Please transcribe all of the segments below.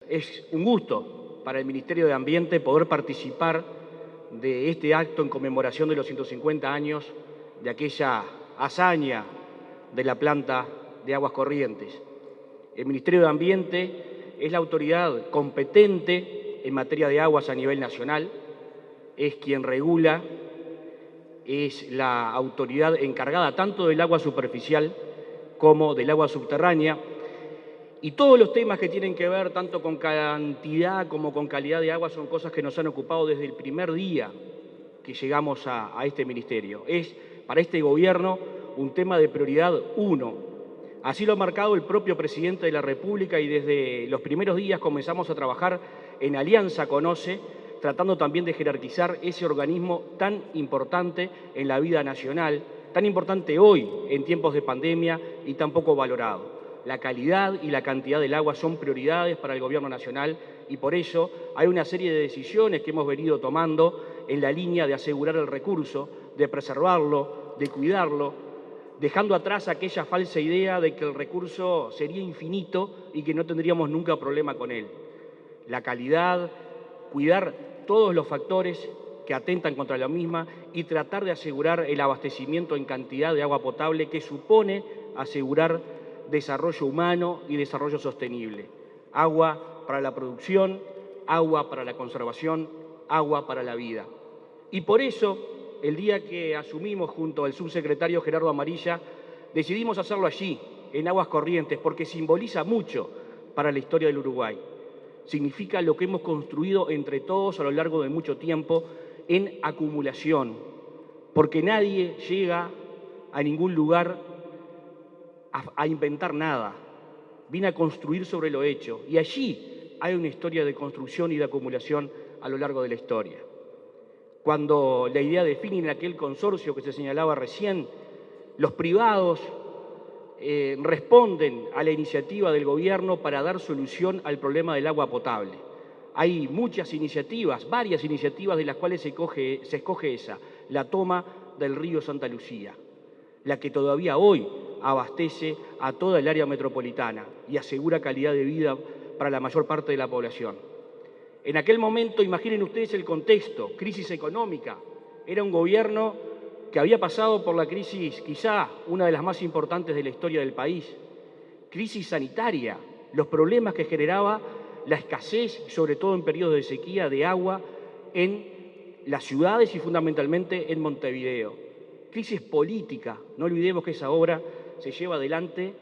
Es un gusto para el Ministerio de Ambiente poder participar de este acto en conmemoración de los 150 años de aquella hazaña de la planta de Aguas Corrientes. El Ministerio de Ambiente es la autoridad competente en materia de aguas a nivel nacional, es quien regula, es la autoridad encargada tanto del agua superficial como del agua subterránea, y todos los temas que tienen que ver tanto con cantidad como con calidad de agua son cosas que nos han ocupado desde el primer día que llegamos a este ministerio. Es para este gobierno un tema de prioridad 1. Así lo ha marcado el propio presidente de la República y desde los primeros días comenzamos a trabajar en alianza con OCE, tratando también de jerarquizar ese organismo tan importante en la vida nacional, tan importante hoy en tiempos de pandemia y tan poco valorado. La calidad y la cantidad del agua son prioridades para el Gobierno Nacional y por eso hay una serie de decisiones que hemos venido tomando en la línea de asegurar el recurso, de preservarlo, de cuidarlo, dejando atrás aquella falsa idea de que el recurso sería infinito y que no tendríamos nunca problema con él. La calidad, cuidar todos los factores que atentan contra la misma y tratar de asegurar el abastecimiento en cantidad de agua potable que supone asegurar desarrollo humano y desarrollo sostenible. Agua para la producción, agua para la conservación, agua para la vida. Y por eso, el día que asumimos junto al subsecretario Gerardo Amarilla, decidimos hacerlo allí, en Aguas Corrientes, porque simboliza mucho para la historia del Uruguay. Significa lo que hemos construido entre todos a lo largo de mucho tiempo en acumulación, porque nadie llega a ningún lugar a inventar nada, viene a construir sobre lo hecho. Y allí hay una historia de construcción y de acumulación a lo largo de la historia. Cuando la idea define en aquel consorcio que se señalaba recién, los privados responden a la iniciativa del gobierno para dar solución al problema del agua potable. Hay muchas iniciativas, varias iniciativas de las cuales se escoge esa, la toma del río Santa Lucía, la que todavía hoy abastece a toda el área metropolitana y asegura calidad de vida para la mayor parte de la población. En aquel momento, imaginen ustedes el contexto, crisis económica. Era un gobierno que había pasado por la crisis, quizá una de las más importantes de la historia del país, crisis sanitaria, los problemas que generaba la escasez, sobre todo en periodos de sequía, de agua en las ciudades y fundamentalmente en Montevideo. Crisis política, no olvidemos que esa obra se lleva adelante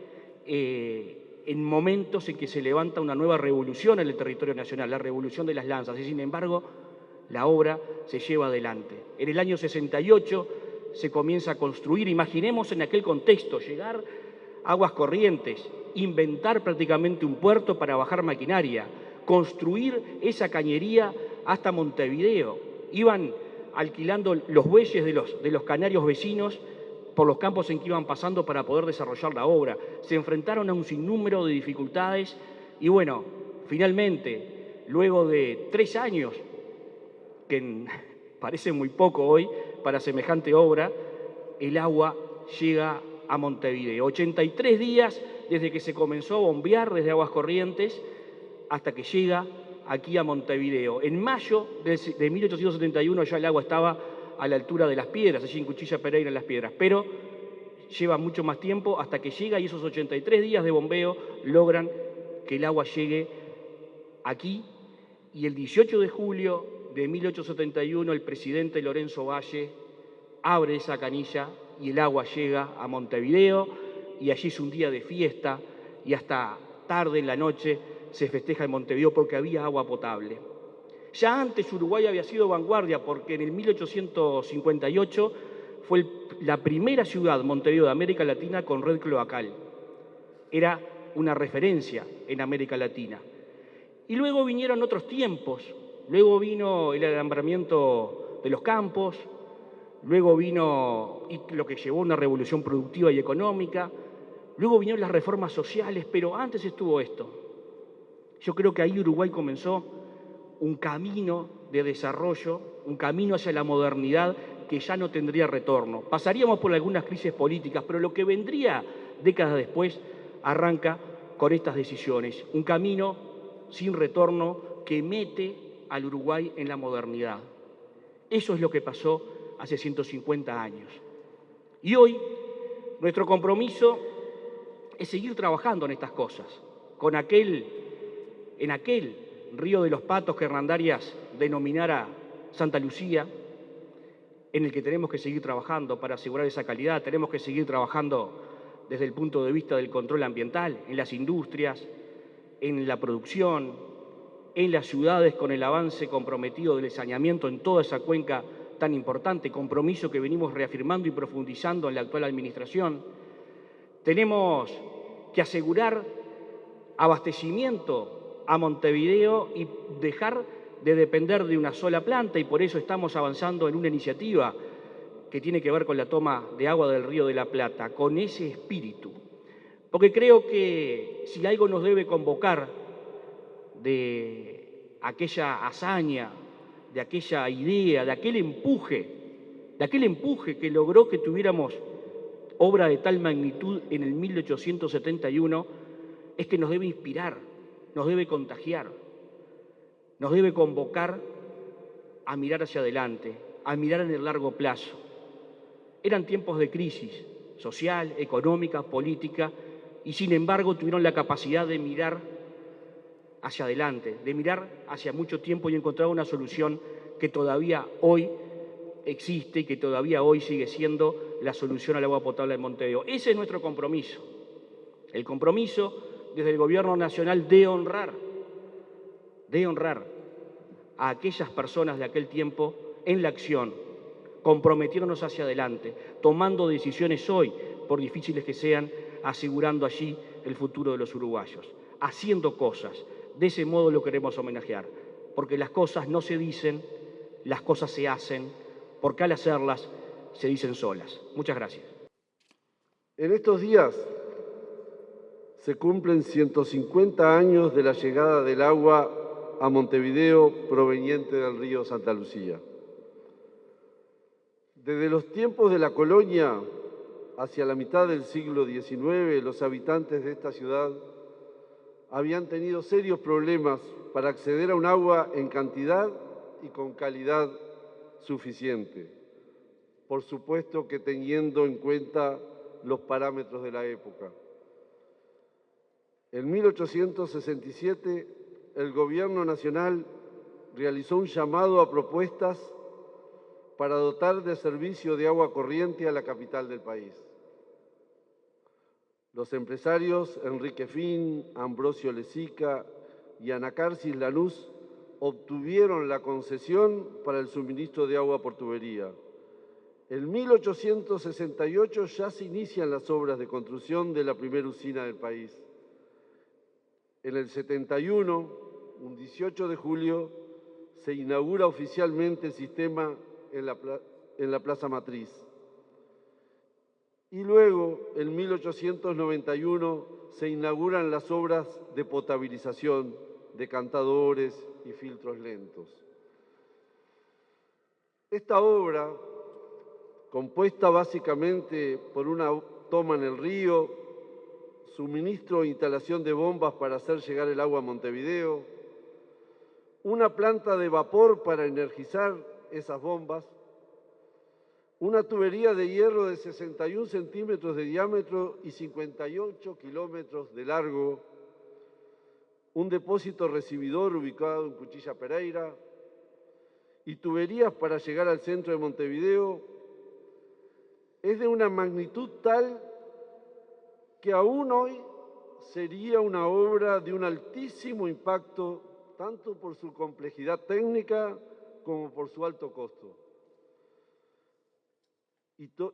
en momentos en que se levanta una nueva revolución en el territorio nacional, la revolución de las lanzas, y sin embargo la obra se lleva adelante. En el año 68 se comienza a construir, imaginemos en aquel contexto, llegar a Aguas Corrientes, inventar prácticamente un puerto para bajar maquinaria, construir esa cañería hasta Montevideo. Iban alquilando los bueyes de los canarios vecinos por los campos en que iban pasando para poder desarrollar la obra. Se enfrentaron a un sinnúmero de dificultades y bueno, finalmente, luego de 3 años, que parece muy poco hoy para semejante obra, el agua llega a Montevideo. 83 días desde que se comenzó a bombear desde Aguas Corrientes hasta que llega aquí a Montevideo. En mayo de 1871 ya el agua estaba a la altura de Las Piedras, allí en Cuchilla Pereira en Las Piedras, pero lleva mucho más tiempo hasta que llega y esos 83 días de bombeo logran que el agua llegue aquí y el 18 de julio de 1871 el presidente Lorenzo Valle abre esa canilla y el agua llega a Montevideo y allí es un día de fiesta y hasta tarde en la noche se festeja en Montevideo porque había agua potable. Ya antes Uruguay había sido vanguardia porque en el 1858 fue la primera ciudad, Montevideo, de América Latina con red cloacal. Era una referencia en América Latina. Y luego vinieron otros tiempos, luego vino el alambramiento de los campos, luego vino lo que llevó a una revolución productiva y económica, luego vinieron las reformas sociales, pero antes estuvo esto. Yo creo que ahí Uruguay comenzó un camino de desarrollo, un camino hacia la modernidad que ya no tendría retorno. Pasaríamos por algunas crisis políticas, pero lo que vendría décadas después arranca con estas decisiones. Un camino sin retorno que mete al Uruguay en la modernidad. Eso es lo que pasó hace 150 años. Y hoy nuestro compromiso es seguir trabajando en estas cosas, en aquel río de los patos que Hernandarias denominara Santa Lucía, en el que tenemos que seguir trabajando para asegurar esa calidad. Tenemos que seguir trabajando desde el punto de vista del control ambiental, en las industrias, en la producción, en las ciudades con el avance comprometido del saneamiento en toda esa cuenca tan importante, compromiso que venimos reafirmando y profundizando en la actual administración. Tenemos que asegurar abastecimiento a Montevideo y dejar de depender de una sola planta, y por eso estamos avanzando en una iniciativa que tiene que ver con la toma de agua del Río de la Plata, con ese espíritu. Porque creo que si algo nos debe convocar de aquella hazaña, de aquella idea, de aquel empuje que logró que tuviéramos obra de tal magnitud en el 1871, es que nos debe inspirar, nos debe contagiar, nos debe convocar a mirar hacia adelante, a mirar en el largo plazo. Eran tiempos de crisis social, económica, política, y sin embargo tuvieron la capacidad de mirar hacia adelante, de mirar hacia mucho tiempo y encontrar una solución que todavía hoy existe y que todavía hoy sigue siendo la solución al agua potable en Montevideo. Ese es nuestro compromiso, el compromiso desde el Gobierno Nacional de honrar a aquellas personas de aquel tiempo en la acción, comprometiéndonos hacia adelante, tomando decisiones hoy, por difíciles que sean, asegurando allí el futuro de los uruguayos, haciendo cosas. De ese modo lo queremos homenajear, porque las cosas no se dicen, las cosas se hacen, porque al hacerlas se dicen solas. Muchas gracias. En estos días se cumplen 150 años de la llegada del agua a Montevideo proveniente del río Santa Lucía. Desde los tiempos de la colonia, hacia la mitad del siglo XIX, los habitantes de esta ciudad habían tenido serios problemas para acceder a un agua en cantidad y con calidad suficiente, por supuesto que teniendo en cuenta los parámetros de la época. En 1867, el Gobierno Nacional realizó un llamado a propuestas para dotar de servicio de agua corriente a la capital del país. Los empresarios Enrique Fin, Ambrosio Lezica y Anacarsis Lanús obtuvieron la concesión para el suministro de agua por tubería. En 1868 ya se inician las obras de construcción de la primera usina del país. En el 71, un 18 de julio, se inaugura oficialmente el sistema en la Plaza Matriz. Y luego, en 1891, se inauguran las obras de potabilización, decantadores y filtros lentos. Esta obra, compuesta básicamente por una toma en el río, suministro e instalación de bombas para hacer llegar el agua a Montevideo, una planta de vapor para energizar esas bombas, una tubería de hierro de 61 centímetros de diámetro y 58 kilómetros de largo, un depósito recibidor ubicado en Cuchilla Pereira y tuberías para llegar al centro de Montevideo, es de una magnitud tal que aún hoy sería una obra de un altísimo impacto, tanto por su complejidad técnica como por su alto costo.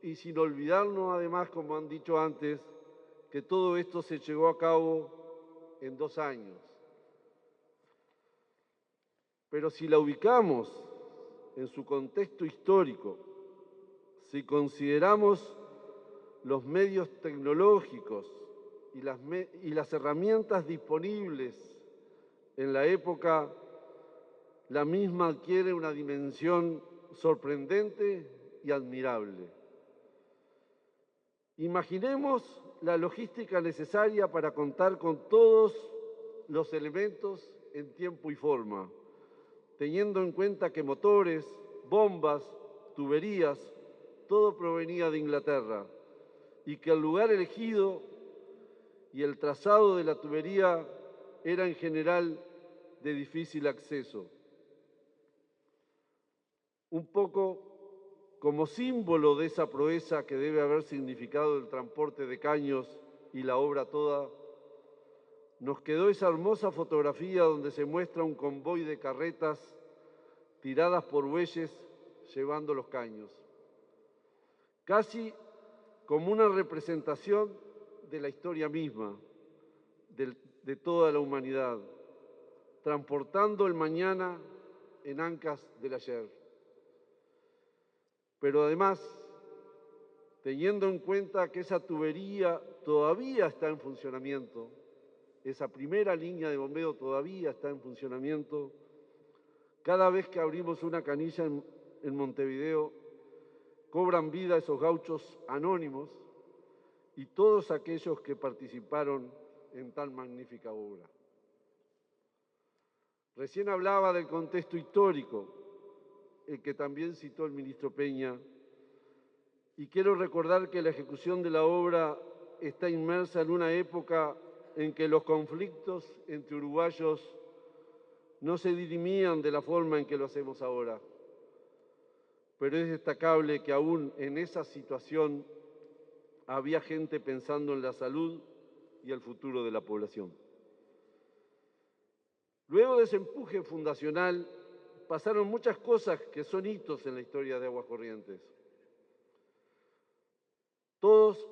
Y sin olvidarnos, además, como han dicho antes, que todo esto se llevó a cabo en 2 años. Pero si la ubicamos en su contexto histórico, si consideramos los medios tecnológicos y las herramientas disponibles en la época, la misma adquiere una dimensión sorprendente y admirable. Imaginemos la logística necesaria para contar con todos los elementos en tiempo y forma, teniendo en cuenta que motores, bombas, tuberías, todo provenía de Inglaterra y que el lugar elegido y el trazado de la tubería era en general de difícil acceso. Un poco como símbolo de esa proeza que debe haber significado el transporte de caños y la obra toda, nos quedó esa hermosa fotografía donde se muestra un convoy de carretas tiradas por bueyes llevando los caños. Casi como una representación de la historia misma, de toda la humanidad, transportando el mañana en ancas del ayer. Pero además, teniendo en cuenta que esa tubería todavía está en funcionamiento, esa primera línea de bombeo todavía está en funcionamiento, cada vez que abrimos una canilla en Montevideo, cobran vida esos gauchos anónimos y todos aquellos que participaron en tan magnífica obra. Recién hablaba del contexto histórico, el que también citó el ministro Peña, y quiero recordar que la ejecución de la obra está inmersa en una época en que los conflictos entre uruguayos no se dirimían de la forma en que lo hacemos ahora. Pero es destacable que aún en esa situación había gente pensando en la salud y el futuro de la población. Luego de ese empuje fundacional, pasaron muchas cosas que son hitos en la historia de Aguas Corrientes. Todos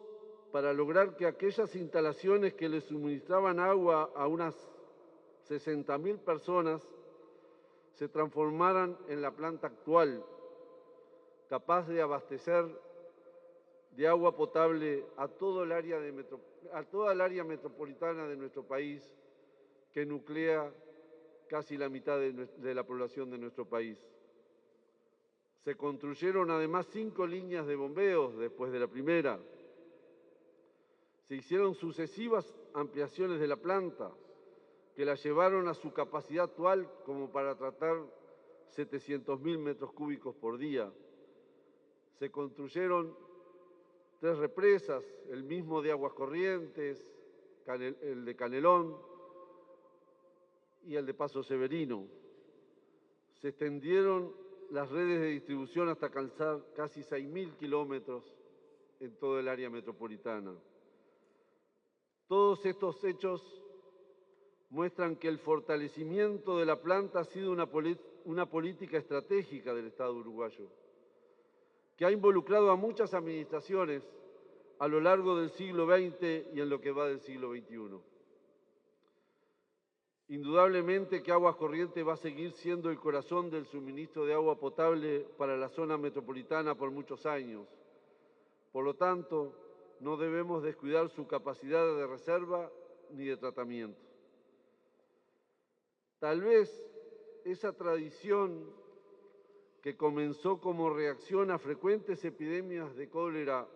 para lograr que aquellas instalaciones que le suministraban agua a unas 60.000 personas se transformaran en la planta actual, capaz de abastecer de agua potable a toda el área metropolitana de nuestro país, que nuclea casi la mitad de la población de nuestro país. Se construyeron además 5 líneas de bombeos después de la primera. Se hicieron sucesivas ampliaciones de la planta, que la llevaron a su capacidad actual como para tratar 700.000 metros cúbicos por día. Se construyeron 3 represas, el mismo de Aguas Corrientes, el de Canelón y el de Paso Severino. Se extendieron las redes de distribución hasta alcanzar casi 6.000 kilómetros en todo el área metropolitana. Todos estos hechos muestran que el fortalecimiento de la planta ha sido una política estratégica del Estado uruguayo, que ha involucrado a muchas administraciones a lo largo del siglo XX y en lo que va del siglo XXI. Indudablemente que Aguas Corrientes va a seguir siendo el corazón del suministro de agua potable para la zona metropolitana por muchos años. Por lo tanto, no debemos descuidar su capacidad de reserva ni de tratamiento. Tal vez esa tradición que comenzó como reacción a frecuentes epidemias de cólera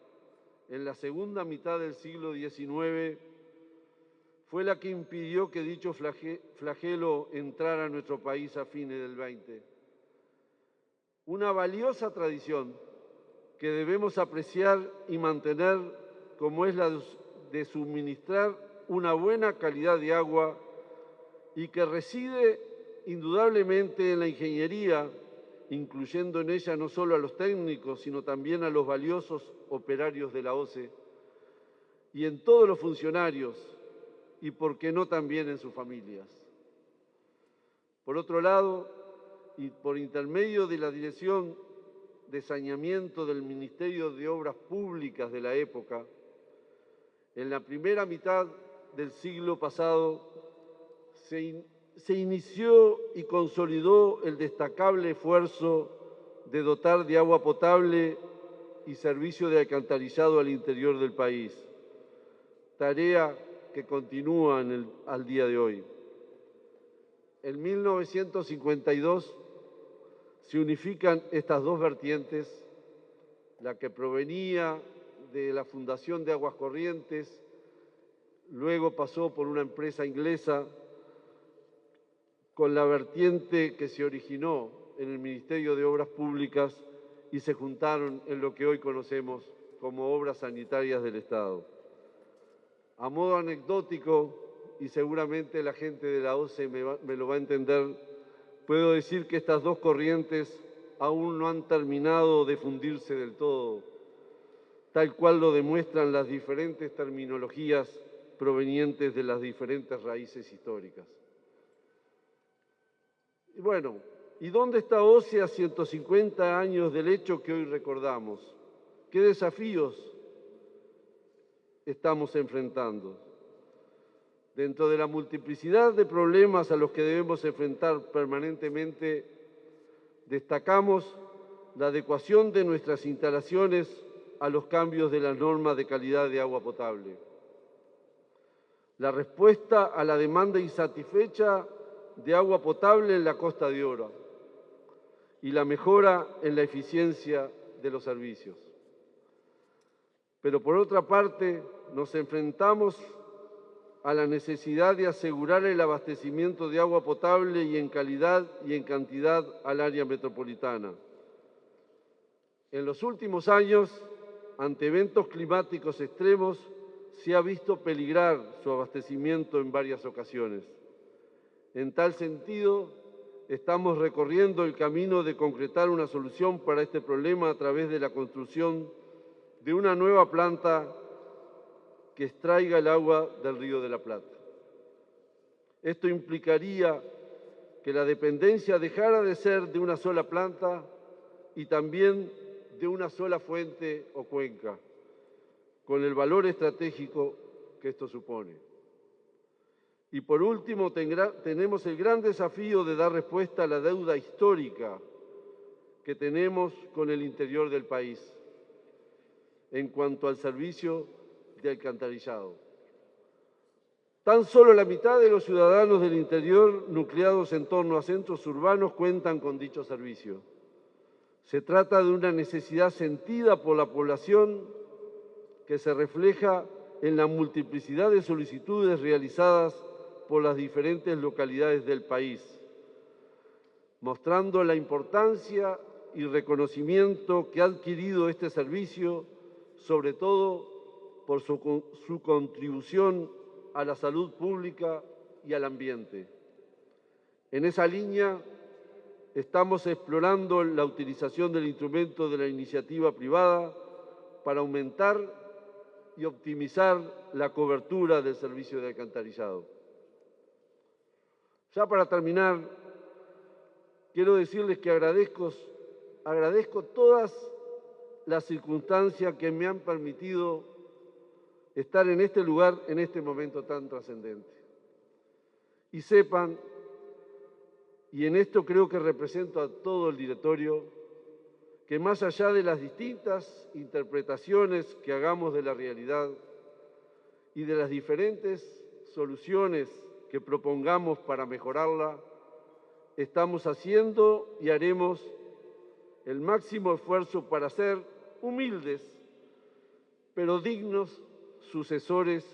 en la segunda mitad del siglo XIX, fue la que impidió que dicho flagelo entrara a nuestro país a fines del XX. Una valiosa tradición que debemos apreciar y mantener, como es la de suministrar una buena calidad de agua y que reside indudablemente en la ingeniería, incluyendo en ella no solo a los técnicos, sino también a los valiosos operarios de la OCE, y en todos los funcionarios, y por qué no también en sus familias. Por otro lado, y por intermedio de la Dirección de Saneamiento del Ministerio de Obras Públicas de la época, en la primera mitad del siglo pasado se inició y consolidó el destacable esfuerzo de dotar de agua potable y servicio de alcantarillado al interior del país, tarea que continúa al día de hoy. En 1952 se unifican estas dos vertientes, la que provenía de la Fundación de Aguas Corrientes, luego pasó por una empresa inglesa con la vertiente que se originó en el Ministerio de Obras Públicas y se juntaron en lo que hoy conocemos como Obras Sanitarias del Estado. A modo anecdótico, y seguramente la gente de la OCE me lo va a entender, puedo decir que estas dos corrientes aún no han terminado de fundirse del todo, tal cual lo demuestran las diferentes terminologías provenientes de las diferentes raíces históricas. Y bueno, ¿y dónde está OCE a 150 años del hecho que hoy recordamos? ¿Qué desafíos estamos enfrentando? Dentro de la multiplicidad de problemas a los que debemos enfrentar permanentemente, destacamos la adecuación de nuestras instalaciones a los cambios de las normas de calidad de agua potable, la respuesta a la demanda insatisfecha de agua potable en la Costa de Oro y la mejora en la eficiencia de los servicios. Pero por otra parte, nos enfrentamos a la necesidad de asegurar el abastecimiento de agua potable y en calidad y en cantidad al área metropolitana. En los últimos años, ante eventos climáticos extremos, se ha visto peligrar su abastecimiento en varias ocasiones. En tal sentido, estamos recorriendo el camino de concretar una solución para este problema a través de la construcción de una nueva planta que extraiga el agua del Río de la Plata. Esto implicaría que la dependencia dejara de ser de una sola planta y también de una sola fuente o cuenca, con el valor estratégico que esto supone. Y por último, tenemos el gran desafío de dar respuesta a la deuda histórica que tenemos con el interior del país en cuanto al servicio de alcantarillado. Tan solo la mitad de los ciudadanos del interior nucleados en torno a centros urbanos cuentan con dicho servicio. Se trata de una necesidad sentida por la población que se refleja en la multiplicidad de solicitudes realizadas por las diferentes localidades del país, mostrando la importancia y reconocimiento que ha adquirido este servicio, sobre todo por su contribución a la salud pública y al ambiente. En esa línea, estamos explorando la utilización del instrumento de la iniciativa privada para aumentar y optimizar la cobertura del servicio de alcantarillado. Ya para terminar, quiero decirles que agradezco todas las circunstancias que me han permitido estar en este lugar en este momento tan trascendente. Y sepan, y en esto creo que represento a todo el directorio, que más allá de las distintas interpretaciones que hagamos de la realidad y de las diferentes soluciones que propongamos para mejorarla, estamos haciendo y haremos el máximo esfuerzo para ser humildes, pero dignos sucesores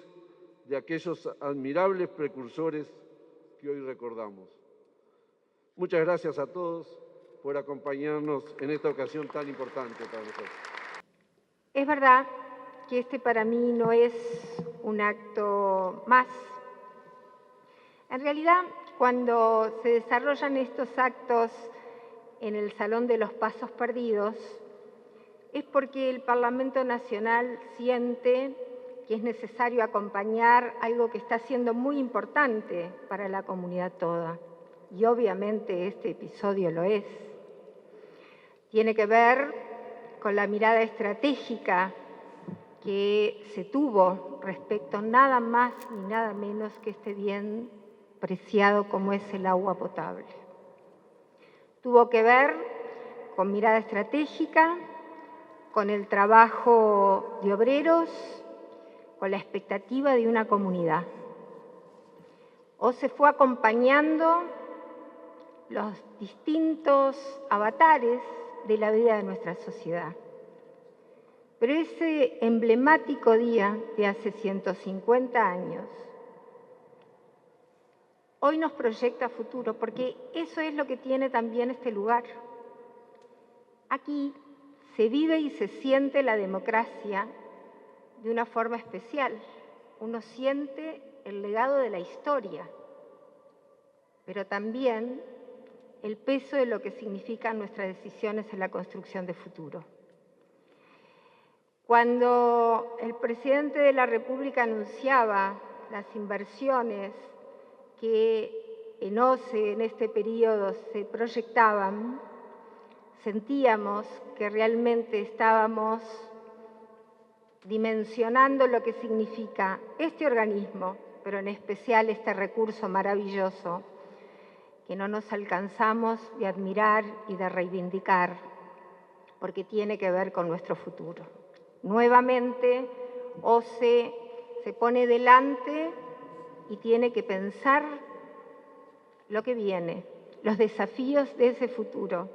de aquellos admirables precursores que hoy recordamos. Muchas gracias a todos por acompañarnos en esta ocasión tan importante para nosotros. Es verdad que este para mí no es un acto más. En realidad, cuando se desarrollan estos actos en el Salón de los Pasos Perdidos, es porque el Parlamento Nacional siente que es necesario acompañar algo que está siendo muy importante para la comunidad toda. Y obviamente este episodio lo es. Tiene que ver con la mirada estratégica que se tuvo respecto nada más ni nada menos que este bien preciado como es el agua potable. Tuvo que ver con mirada estratégica, con el trabajo de obreros, con la expectativa de una comunidad. OCE fue acompañando los distintos avatares de la vida de nuestra sociedad. Pero ese emblemático día de hace 150 años hoy nos proyecta futuro, porque eso es lo que tiene también este lugar. Aquí se vive y se siente la democracia de una forma especial. Uno siente el legado de la historia, pero también el peso de lo que significan nuestras decisiones en la construcción de futuro. Cuando el presidente de la República anunciaba las inversiones que en OCE en este periodo se proyectaban, sentíamos que realmente estábamos dimensionando lo que significa este organismo, pero en especial este recurso maravilloso que no nos alcanzamos de admirar y de reivindicar, porque tiene que ver con nuestro futuro. Nuevamente, OCE se pone delante y tiene que pensar lo que viene, los desafíos de ese futuro,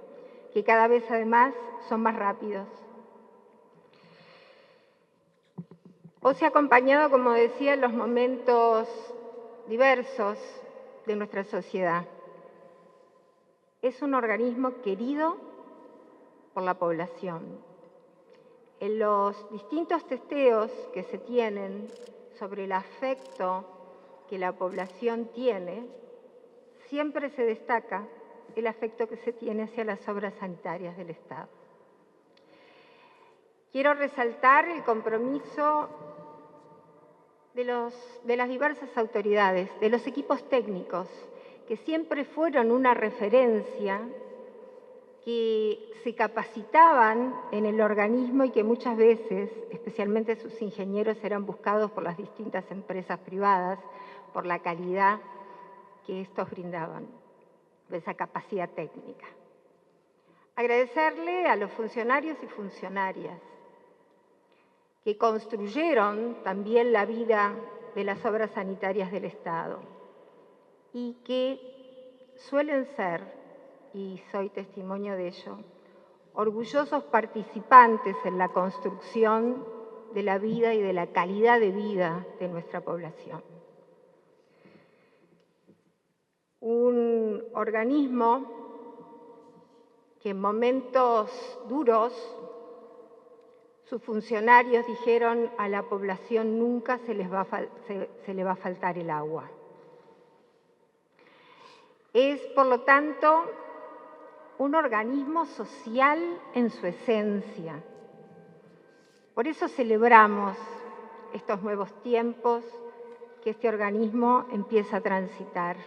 que cada vez además son más rápidos. OCE ha acompañado, como decía, los momentos diversos de nuestra sociedad. Es un organismo querido por la población. En los distintos testeos que se tienen sobre el afecto que la población tiene, siempre se destaca el afecto que se tiene hacia las obras sanitarias del Estado. Quiero resaltar el compromiso de las diversas autoridades, de los equipos técnicos, que siempre fueron una referencia, que se capacitaban en el organismo y que muchas veces, especialmente sus ingenieros, eran buscados por las distintas empresas privadas por la calidad que estos brindaban, de esa capacidad técnica. Agradecerle a los funcionarios y funcionarias que construyeron también la vida de las obras sanitarias del Estado y que suelen ser, y soy testimonio de ello, orgullosos participantes en la construcción de la vida y de la calidad de vida de nuestra población. Un organismo que en momentos duros sus funcionarios dijeron a la población nunca se le va a faltar el agua. Es, por lo tanto, un organismo social en su esencia. Por eso celebramos estos nuevos tiempos que este organismo empieza a transitar.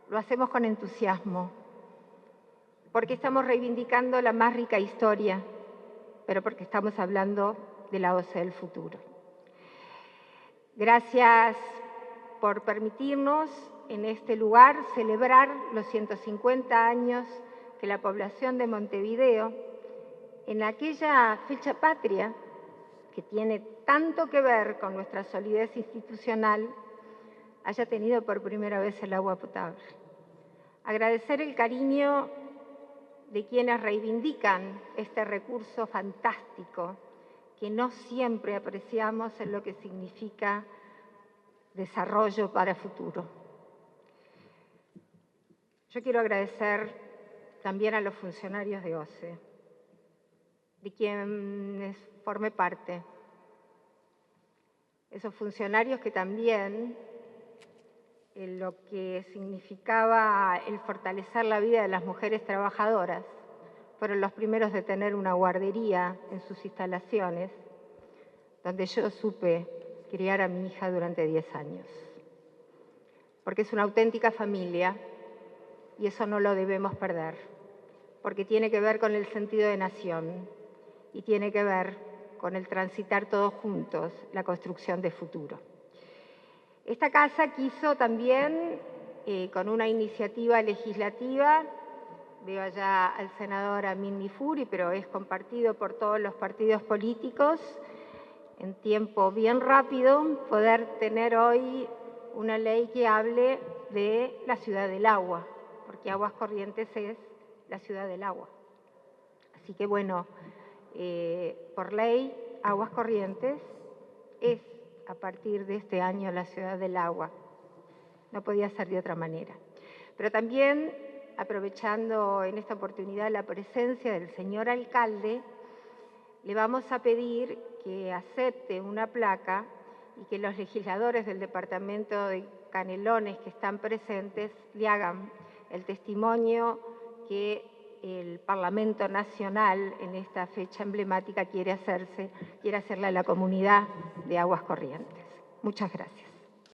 Lo hacemos con entusiasmo, porque estamos reivindicando la más rica historia, pero porque estamos hablando de la OCE del futuro. Gracias por permitirnos en este lugar celebrar los 150 años que la población de Montevideo, en aquella fecha patria que tiene tanto que ver con nuestra solidez institucional, haya tenido por primera vez el agua potable. Agradecer el cariño de quienes reivindican este recurso fantástico que no siempre apreciamos en lo que significa desarrollo para el futuro. Yo quiero agradecer también a los funcionarios de OCE, de quienes formé parte. Esos funcionarios que también, en lo que significaba el fortalecer la vida de las mujeres trabajadoras, fueron los primeros de tener una guardería en sus instalaciones, donde yo supe criar a mi hija durante 10 años. Porque es una auténtica familia y eso no lo debemos perder, porque tiene que ver con el sentido de nación y tiene que ver con el transitar todos juntos la construcción de futuro. Esta casa quiso también, con una iniciativa legislativa, veo allá al senador Amin Nifuri, pero es compartido por todos los partidos políticos, en tiempo bien rápido, poder tener hoy una ley que hable de la ciudad del agua, porque Aguas Corrientes es la ciudad del agua. Así que bueno, por ley, Aguas Corrientes es a partir de este año la ciudad del agua. no podía ser de otra manera. Pero también, aprovechando en esta oportunidad la presencia del señor alcalde, le vamos a pedir que acepte una placa y que los legisladores del departamento de Canelones que están presentes le hagan el testimonio que el Parlamento Nacional en esta fecha emblemática quiere hacerle a la comunidad de Aguas Corrientes. Muchas gracias.